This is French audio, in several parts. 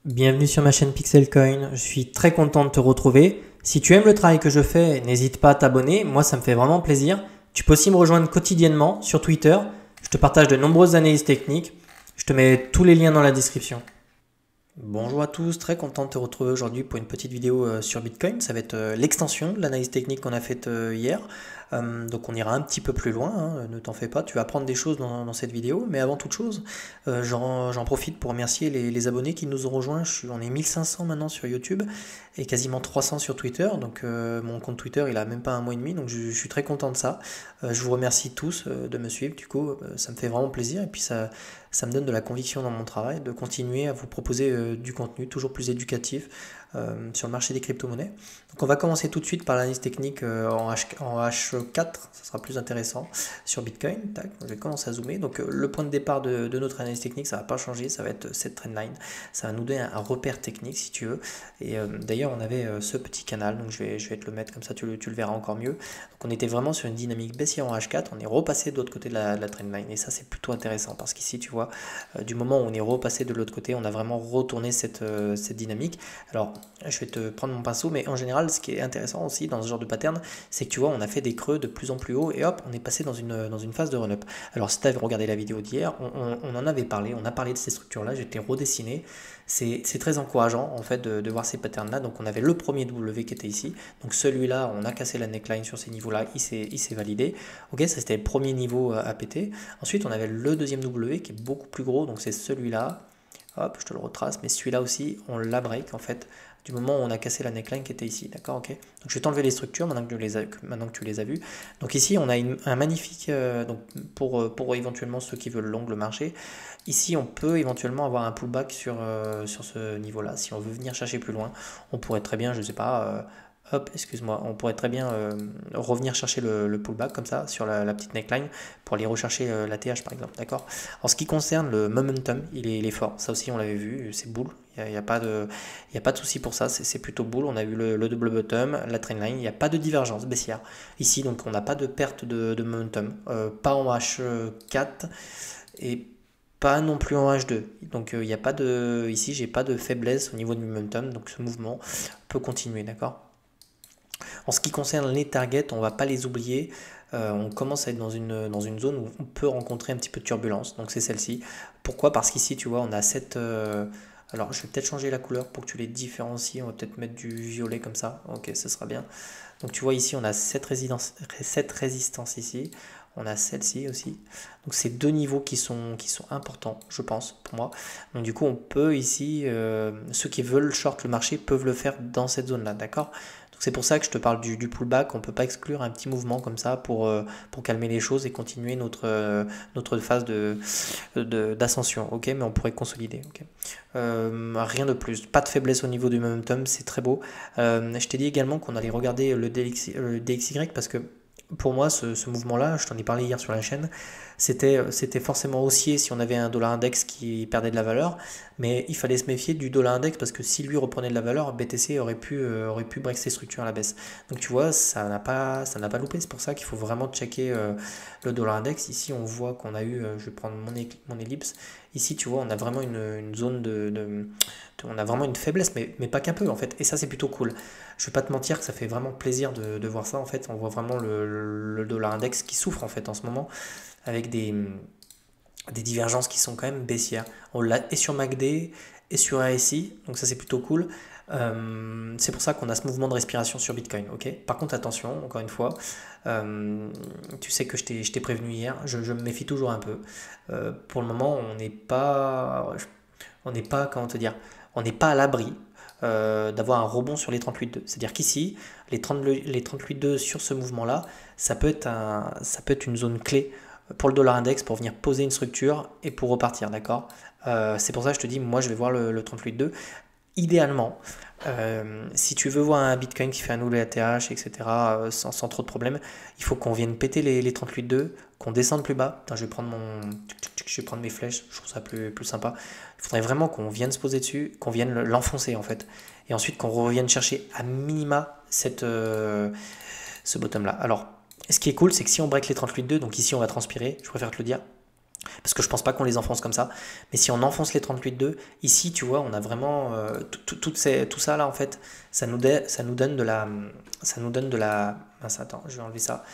Bienvenue sur ma chaîne Pixelcoin, je suis très content de te retrouver. Si tu aimes le travail que je fais, n'hésite pas à t'abonner, moi ça me fait vraiment plaisir. Tu peux aussi me rejoindre quotidiennement sur Twitter, je te partage de nombreuses analyses techniques, je te mets tous les liens dans la description. Bonjour à tous, très content de te retrouver aujourd'hui pour une petite vidéo sur Bitcoin. Ça va être l'extension de l'analyse technique qu'on a faite hier. Donc on ira un petit peu plus loin, hein, ne t'en fais pas, tu vas apprendre des choses dans cette vidéo. Mais avant toute chose, j'en profite pour remercier les abonnés qui nous ont rejoints. On est 1500 maintenant sur YouTube et quasiment 300 sur Twitter. Donc mon compte Twitter il a même pas un mois et demi, donc je suis très content de ça. Je vous remercie tous de me suivre, du coup ça me fait vraiment plaisir et puis ça me donne de la conviction dans mon travail de continuer à vous proposer du contenu toujours plus éducatif sur le marché des crypto-monnaies. Donc on va commencer tout de suite par l'analyse technique en H4, ça sera plus intéressant sur Bitcoin. Tac, je vais commencer à zoomer. Donc le point de départ de notre analyse technique, ça va pas changer, ça va être cette trendline. Ça va nous donner un repère technique si tu veux. Et d'ailleurs on avait ce petit canal, donc je vais te le mettre comme ça, tu le verras encore mieux. Donc on était vraiment sur une dynamique baissière en H4, on est repassé de l'autre côté de la trendline. Et ça c'est plutôt intéressant parce qu'ici tu vois, du moment où on est repassé de l'autre côté, on a vraiment retourné cette dynamique. Alors je vais te prendre mon pinceau, mais en général ce qui est intéressant aussi dans ce genre de pattern, c'est que tu vois on a fait des creux de plus en plus haut et hop on est passé dans une phase de run-up. Alors si tu avais regardé la vidéo d'hier, on en avait parlé, on a parlé de ces structures là, j'étais redessiné. C'est très encourageant en fait de voir ces patterns là. Donc on avait le premier W qui était ici, donc celui-là on a cassé la neckline sur ces niveaux là, il s'est validé. Ok, ça c'était le premier niveau à péter. Ensuite on avait le deuxième W qui est beaucoup plus gros, donc c'est celui-là. Hop, je te le retrace, mais celui-là aussi, on l'a break en fait, du moment où on a cassé la neckline qui était ici, d'accord, ok. Donc je vais t'enlever les structures maintenant que tu les as vues. Donc ici, on a un magnifique, donc pour éventuellement ceux qui veulent long le marché, ici on peut éventuellement avoir un pullback sur ce niveau-là. Si on veut venir chercher plus loin, on pourrait très bien, je ne sais pas, hop, excuse-moi, on pourrait très bien revenir chercher le pullback comme ça sur la petite neckline pour aller rechercher la TH par exemple, d'accord. En ce qui concerne le momentum, il est fort, ça aussi on l'avait vu, c'est bull, il n'y a pas de souci pour ça, c'est plutôt bull. On a vu le double bottom, la trendline, il n'y a pas de divergence baissière ici, donc on n'a pas de perte de momentum, pas en H4 et pas non plus en H2, donc il n'y a pas de, ici j'ai pas de faiblesse au niveau du momentum, donc ce mouvement peut continuer, d'accord. En ce qui concerne les targets, on ne va pas les oublier. On commence à être dans une zone où on peut rencontrer un petit peu de turbulence. Donc c'est celle-ci. Pourquoi? Parce qu'ici, tu vois, on a cette... alors je vais peut-être changer la couleur pour que tu les différencies. On va peut-être mettre du violet comme ça. Ok, ce sera bien. Donc tu vois ici, on a cette résistance ici. On a celle-ci aussi. Donc c'est deux niveaux qui sont importants, je pense, pour moi. Donc du coup, on peut ici, ceux qui veulent short le marché peuvent le faire dans cette zone-là, d'accord? Donc c'est pour ça que je te parle du pullback. On ne peut pas exclure un petit mouvement comme ça pour calmer les choses et continuer notre phase d'ascension, ok? Mais on pourrait consolider, ok? Rien de plus, pas de faiblesse au niveau du momentum, c'est très beau. Je t'ai dit également qu'on allait regarder le DXY parce que pour moi, ce mouvement-là, je t'en ai parlé hier sur la chaîne, c'était forcément haussier si on avait un dollar index qui perdait de la valeur, mais il fallait se méfier du dollar index parce que si lui reprenait de la valeur, BTC aurait pu break ses structures à la baisse. Donc tu vois, ça n'a pas loupé, c'est pour ça qu'il faut vraiment checker le dollar index. Ici, on voit qu'on a eu, je vais prendre mon ellipse, ici tu vois, on a vraiment une zone on a vraiment une faiblesse, mais pas qu'un peu en fait, et ça c'est plutôt cool. Je vais pas te mentir que ça fait vraiment plaisir de voir ça en fait, on voit vraiment le dollar index qui souffre en fait en ce moment, avec des divergences qui sont quand même baissières. On l'a et sur MACD et sur RSI, donc ça c'est plutôt cool. C'est pour ça qu'on a ce mouvement de respiration sur Bitcoin, ok. Par contre attention, encore une fois, tu sais que je t'ai prévenu hier, je me méfie toujours un peu. Pour le moment, on n'est pas, comment te dire, on n'est pas à l'abri d'avoir un rebond sur les 38,2. C'est-à-dire qu'ici, les 38,2 sur ce mouvement-là, ça peut être une zone clé pour le dollar index pour venir poser une structure et pour repartir, d'accord. C'est pour ça que je te dis, moi je vais voir le 38,2. Idéalement, si tu veux voir un Bitcoin qui fait un nouvel ATH, etc., sans trop de problèmes, il faut qu'on vienne péter les 38,2, qu'on descende plus bas. Attends, je vais prendre mes flèches, je trouve ça plus sympa. Il faudrait vraiment qu'on vienne se poser dessus, qu'on vienne l'enfoncer en fait. Et ensuite qu'on revienne chercher à minima ce bottom là. Alors, Et ce qui est cool, c'est que si on break les 38,2, donc ici on va transpirer, je préfère te le dire, parce que je pense pas qu'on les enfonce comme ça, mais si on enfonce les 38,2, ici tu vois, on a vraiment tout ça là en fait, ça nous donne de la, mince, attends, je vais enlever ça,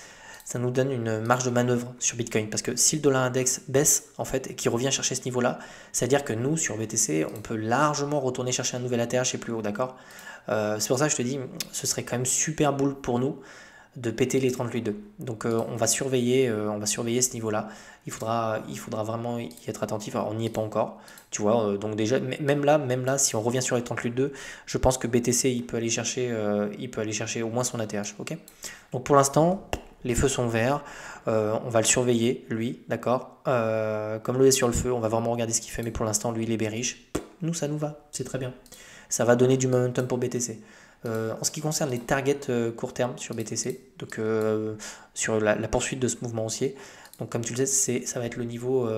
ça nous donne une marge de manœuvre sur Bitcoin, parce que si le dollar index baisse en fait et qu'il revient chercher ce niveau là, c'est-à-dire que nous sur BTC, on peut largement retourner chercher un nouvel ATH et plus haut, d'accord. C'est pour ça que je te dis, ce serait quand même super bull pour nous de péter les 38,2. Donc on va surveiller ce niveau-là. Il faudra vraiment y être attentif. Alors on n'y est pas encore, tu vois. Donc déjà, même là, si on revient sur les 38,2, je pense que BTC il peut aller chercher au moins son ATH. Ok. Donc pour l'instant, les feux sont verts. On va le surveiller, lui, d'accord. Comme l'eau est sur le feu, on va vraiment regarder ce qu'il fait. Mais pour l'instant, lui, il est bearish. Nous, ça nous va, c'est très bien. Ça va donner du momentum pour BTC. En ce qui concerne les targets court terme sur BTC, donc sur la poursuite de ce mouvement haussier, donc comme tu le sais, ça va être le niveau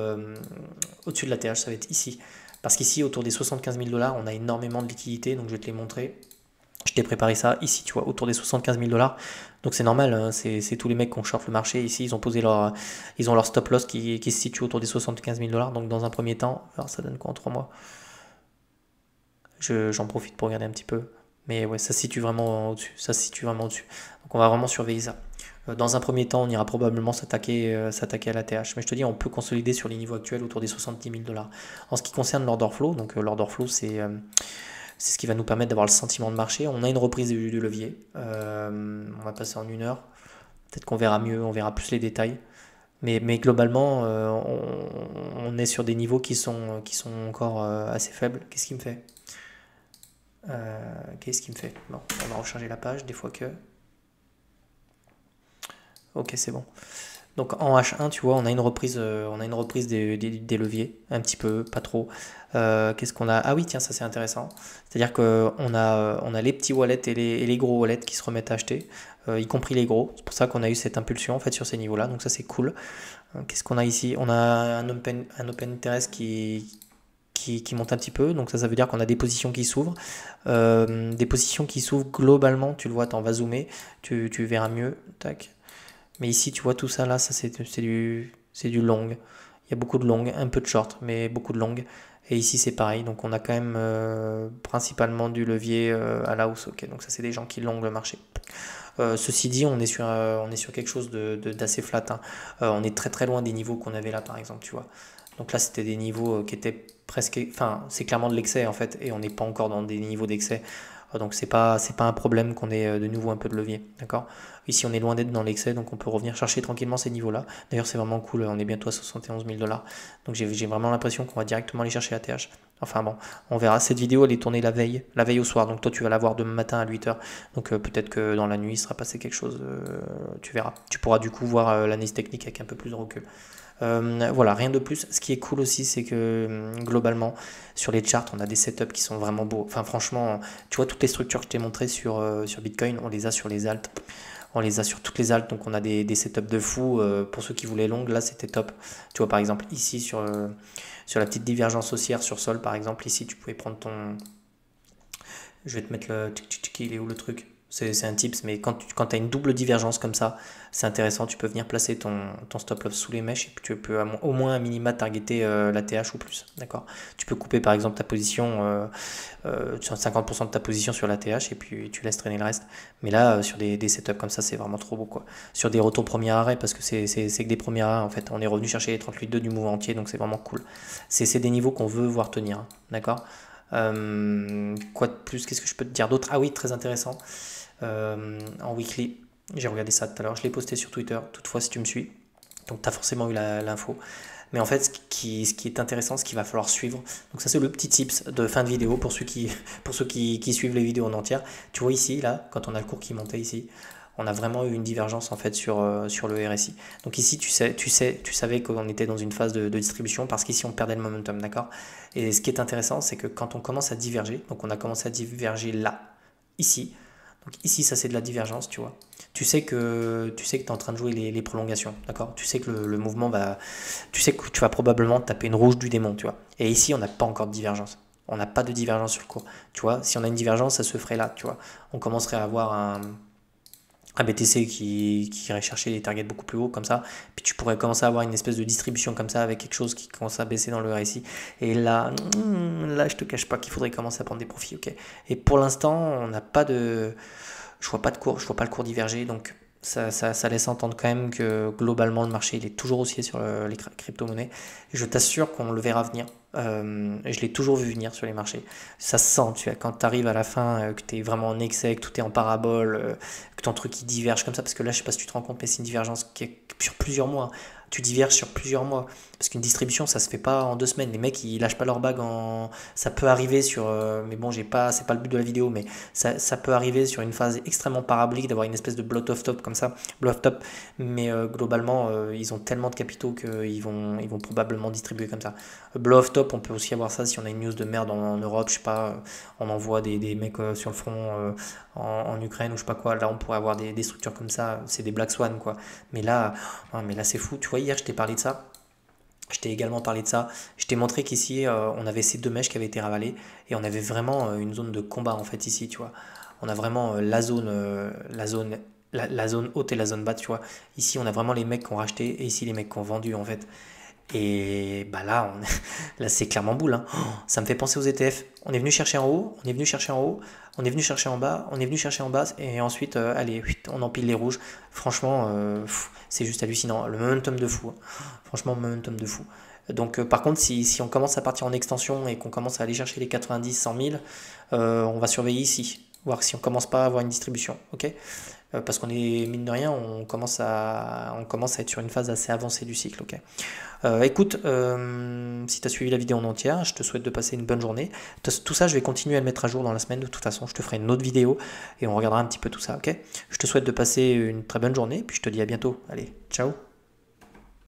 au-dessus de la TH, ça va être ici. Parce qu'ici, autour des 75 000 $, on a énormément de liquidités, donc je vais te les montrer. Je t'ai préparé ça ici, tu vois, autour des 75 000 $. Donc c'est normal, hein, c'est tous les mecs qui ont short le marché. Ici, ils ont leur stop loss qui se situe autour des 75 000 $. Donc dans un premier temps, alors ça donne quoi en 3 mois? J'en profite pour regarder un petit peu. Mais ouais, ça se situe vraiment au-dessus. Ça se situe vraiment au-dessus. Donc on va vraiment surveiller ça. Dans un premier temps, on ira probablement s'attaquer à la TH. Mais je te dis, on peut consolider sur les niveaux actuels autour des 70 000 $. En ce qui concerne l'order flow, donc l'order flow, c'est ce qui va nous permettre d'avoir le sentiment de marché. On a une reprise du levier. On va passer en 1 heure. Peut-être qu'on verra mieux, on verra plus les détails. Mais globalement, on est sur des niveaux qui sont encore assez faibles. Qu'est-ce qui me fait? Bon, on va recharger la page, des fois que... Ok, c'est bon. Donc en H1, tu vois, on a une reprise des leviers, un petit peu, pas trop. Qu'est-ce qu'on a? Ah oui, tiens, ça c'est intéressant. C'est-à-dire qu'on a les petits wallets et les gros wallets qui se remettent à acheter, y compris les gros. C'est pour ça qu'on a eu cette impulsion en fait sur ces niveaux-là. Donc ça c'est cool. Qu'est-ce qu'on a ici? On a un open interest qui monte un petit peu, donc ça veut dire qu'on a des positions qui s'ouvrent. Des positions qui s'ouvrent globalement, tu le vois, on va zoomer, tu verras mieux. Tac. Mais ici, tu vois tout ça là, ça c'est du long. Il y a beaucoup de long, un peu de short, mais beaucoup de long. Et ici c'est pareil, donc on a quand même principalement du levier à la hausse. Ok, donc ça c'est des gens qui longent le marché. Ceci dit, on est sur quelque chose d'assez flat, hein. On est très très loin des niveaux qu'on avait là par exemple, tu vois. Donc là c'était des niveaux qui étaient presque, enfin c'est clairement de l'excès en fait, et on n'est pas encore dans des niveaux d'excès. Donc c'est pas un problème qu'on ait de nouveau un peu de levier, d'accord. Ici on est loin d'être dans l'excès, donc on peut revenir chercher tranquillement ces niveaux-là. D'ailleurs c'est vraiment cool, on est bientôt à 71 000 $. Donc j'ai vraiment l'impression qu'on va directement aller chercher la TH. Enfin bon, on verra. Cette vidéo elle est tournée la veille au soir, donc toi tu vas la voir demain matin à 8h. Donc peut-être que dans la nuit il sera passé quelque chose, tu verras. Tu pourras du coup voir l'analyse technique avec un peu plus de recul. Voilà, rien de plus. Ce qui est cool aussi, c'est que globalement, sur les charts, on a des setups qui sont vraiment beaux. Enfin, franchement, tu vois, toutes les structures que je t'ai montrées sur Bitcoin, on les a sur les alts. On les a sur toutes les alts, donc on a des setups de fou. Pour ceux qui voulaient longue, là, c'était top. Tu vois, par exemple, ici, sur la petite divergence haussière sur sol, par exemple, ici, tu pouvais prendre ton... Je vais te mettre le... Il est où le truc? C'est un tips, mais quand tu as une double divergence comme ça, c'est intéressant. Tu peux venir placer ton stop loss sous les mèches et puis tu peux au moins à minima targeter la TH ou plus. D'accord. Tu peux couper par exemple ta position, 50% de ta position sur la TH et puis tu laisses traîner le reste. Mais là, sur des setups comme ça, c'est vraiment trop beau, quoi. Sur des retours premier arrêt, parce que c'est que des premiers arrêts en fait. On est revenu chercher les 38,2 du mouvement entier, donc c'est vraiment cool. C'est des niveaux qu'on veut voir tenir, hein. D'accord. Quoi de plus? Qu'est-ce que je peux te dire d'autre? Ah oui, très intéressant. En weekly, j'ai regardé ça tout à l'heure, je l'ai posté sur Twitter, toutefois si tu me suis, donc tu as forcément eu l'info. Mais en fait, ce qui est intéressant, ce qu'il va falloir suivre, donc ça c'est le petit tips de fin de vidéo pour ceux qui suivent les vidéos en entière. Tu vois ici, là, quand on a le cours qui montait ici, on a vraiment eu une divergence en fait sur le RSI. Donc ici, tu savais qu'on était dans une phase de distribution parce qu'ici on perdait le momentum, d'accord. Et ce qui est intéressant, c'est que quand on commence à diverger, donc on a commencé à diverger là, ici. Donc ici, ça c'est de la divergence, tu vois. Tu sais que tu es en train de jouer les prolongations, d'accord. Tu sais que le mouvement va... Tu sais que tu vas probablement taper une rouge du démon, tu vois. Et ici, on n'a pas encore de divergence. On n'a pas de divergence sur le cours. Tu vois, si on a une divergence, ça se ferait là, tu vois. On commencerait à avoir un BTC qui irait chercher les targets beaucoup plus haut comme ça, puis tu pourrais commencer à avoir une espèce de distribution comme ça avec quelque chose qui commence à baisser dans le RSI. Et là, je te cache pas qu'il faudrait commencer à prendre des profits, ok. Et pour l'instant, on n'a pas de, je vois pas de cours, je vois pas le cours diverger, donc ça laisse entendre quand même que globalement le marché il est toujours haussier sur les crypto-monnaies. Et je t'assure qu'on le verra venir. Je l'ai toujours vu venir sur les marchés. Ça se sent, tu vois, quand tu arrives à la fin, que tu es vraiment en excès, que tout est en parabole, que ton truc il diverge comme ça, parce que là, je sais pas si tu te rends compte, mais c'est une divergence qui est sur plusieurs mois. Tu diverges sur plusieurs mois. Parce qu'une distribution, ça se fait pas en 2 semaines. Les mecs, ils lâchent pas leur bague en. Ça peut arriver sur. Mais bon, c'est pas le but de la vidéo, mais ça peut arriver sur une phase extrêmement parabolique d'avoir une espèce de blow off top comme ça. Blow off top. Mais globalement, ils ont tellement de capitaux ils vont probablement distribuer comme ça. Blow off top, on peut aussi avoir ça si on a une news de merde en Europe, je sais pas, on envoie des mecs sur le front en Ukraine ou je sais pas quoi. Là, on pourrait avoir des structures comme ça. C'est des Black Swan, quoi. Mais là, mais là c'est fou. Tu vois, hier, je t'ai parlé de ça. Je t'ai également parlé de ça. Je t'ai montré qu'ici, on avait ces deux mèches qui avaient été ravalées et on avait vraiment une zone de combat en fait ici, tu vois. On a vraiment la zone haute et la zone basse, tu vois. Ici, on a vraiment les mecs qui ont racheté et ici les mecs qui ont vendu en fait. Et bah là, là c'est clairement boule, hein. Ça me fait penser aux ETF. On est venu chercher en haut, on est venu chercher en haut, on est venu chercher en bas, on est venu chercher en bas, et ensuite, allez, on empile les rouges. Franchement, c'est juste hallucinant. Le momentum de fou, hein. Franchement, momentum de fou. Donc, par contre, si on commence à partir en extension et qu'on commence à aller chercher les 90, 100 000, on va surveiller ici, voir si on commence pas à avoir une distribution, ok? Parce qu'on est, mine de rien, on commence à être sur une phase assez avancée du cycle, ok? Écoute, si tu as suivi la vidéo en entière, je te souhaite de passer une bonne journée. Tout ça, je vais continuer à le mettre à jour dans la semaine. De toute façon, je te ferai une autre vidéo et on regardera un petit peu tout ça, ok? Je te souhaite de passer une très bonne journée, puis je te dis à bientôt. Allez, ciao!